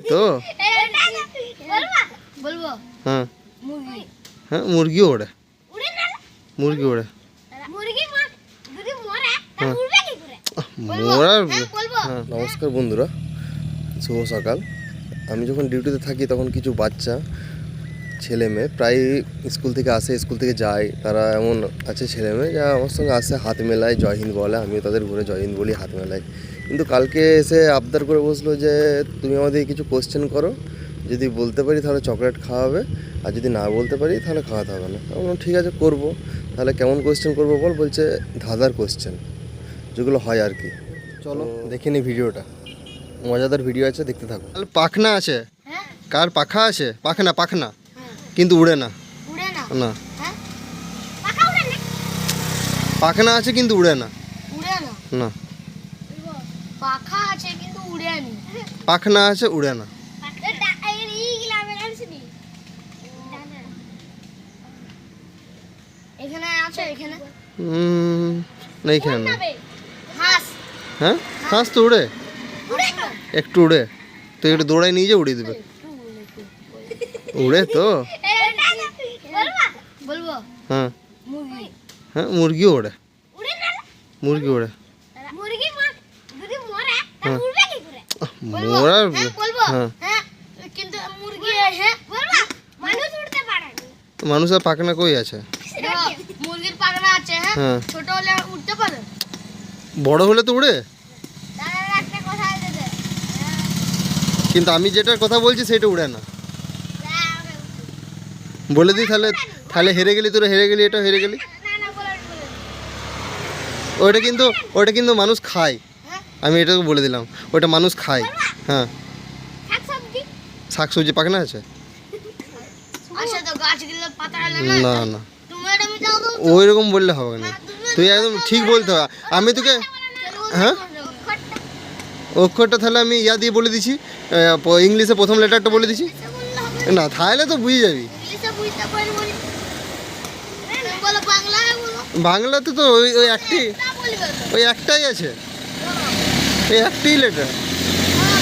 তো বলবো হ্যাঁ মুরগি হ্যাঁ মুরগিও ওড়ে, উড়ে না মুরগি ওড়ে। মুরগি যদি মরে তা উড়বে কি করে? মোরার বলবো হ্যাঁ। নমস্কার বন্ধুরা, শুভ সকাল। আমি যখন ডিউটিতে থাকি তখন কিছু বাচ্চা ছেলে মেয়ে প্রায় স্কুল থেকে আসে, স্কুল থেকে যায়, তারা এমন আছে ছেলে মেয়ে যা আমার সঙ্গে আসে, হাত মেলায়, জয় হিন্দ বলে, আমিও তাদের ঘুরে জয় হিন্দ বলি, হাত মেলাই। কিন্তু কালকে এসে আবদার করে বসলো যে তুমি আমাদের কিছু কোশ্চেন করো, যদি বলতে পারি তাহলে চকলেট খাওয়াবে, আর যদি না বলতে পারি তাহলে খাওয়াতে হবে না। আমি বললাম ঠিক আছে করবো। তাহলে কেমন কোশ্চেন করবো বল? বলছে ধাঁধার কোশ্চেন, যেগুলো হয় আর কি। চলো দেখে নি ভিডিওটা, মজাদার ভিডিও আছে, দেখতে থাকো। পাখনা আছে, হ্যাঁ কার পাখা আছে? পাখনা পাখনা, হ্যাঁ কিন্তু উড়ে না। উড়ে না না, হ্যাঁ পাখা উড়ে না পাখনা আছে কিন্তু উড়ে না। উড়ে না না, পাখা আছে কিন্তু উড়ে নি পাখনা আছে উড়ে না। এখানে আছে এখানে না এখানে না। হাঁস হ্যাঁ হাঁস তো উড়ে, উড়ে না একটু উড়ে, তো একটু দৌড়ায় নিয়ে যে উড়িয়ে দেবে। উড়ে তো বলবো হ্যাঁ মুরগি হ্যাঁ মুরগিও ওড়ে, উড়ে না মুরগি ওড়ে। মুরগি যদি মরে তা হ্যাঁ। উড়বে কি করে? মোরার বলবো হ্যাঁ। হ্যাঁ কিন্তু মুরগি হ্যাঁ বলবো মানুষ উড়তে পারে না। মানুষের পাখনা কই আছে? মুরগির পাখনা আছে হ্যাঁ হ্যাঁ। ছোট হলে উঠতে পারে। বড় হলে তো উড়ে, তাহলে একটা কথা আছে কিন্তু আমি যেটার কথা বলছি সেটা উড়ে না। বলে দিই তাহলে, তাহলে হেরে গেলি, তোরা হেরে গেলি, এটা হেরে গেলি। না না বলে ওটা কিন্তু মানুষ খায়, হ্যাঁ আমি এটাকে বলে দিলাম, ওটা মানুষ খায়। হ্যাঁ শাকসবজি শাকসবজি পাখনা আছে? আছে তো গাছগুলো পাতা হলে না না, তুমি এটা মিটাও দাও ওই রকম বললে হবে না, তুই একদম ঠিক বলতে হবে। আমি তোকে হ্যাঁ অক্ষরটা তাহলে আমি ইয়া দিয়ে বলে দিছি, ইংলিশে প্রথম লেটারটা বলে দিছি। না তাহলে তো বুঝে যাবি। ইংলিশে বুঝতে পারি বলি তুমি বলো বাংলায় বলো বাংলাতে তো ওই একটি, না বলবে তো ওই একটাই আছে, এই একটাই লেটার।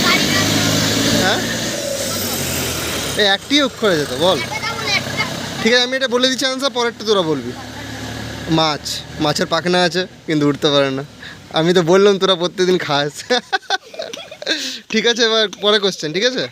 গাড়ি না হ্যাঁ এই একটি অক্ষর আছে তো, বল। এটা বলে একটা ঠিক আছে আমি এটা বলে দিচ্ছি আনসার, পরেরটা তোরা বলবি। মাছ, মাছের পাখনা আছে কিন্তু উঠতে পারে না। আমি তো বললাম তোরা প্রত্যেকদিন খাস। ঠিক আছে এবার পরে কোশ্চেন, ঠিক আছে।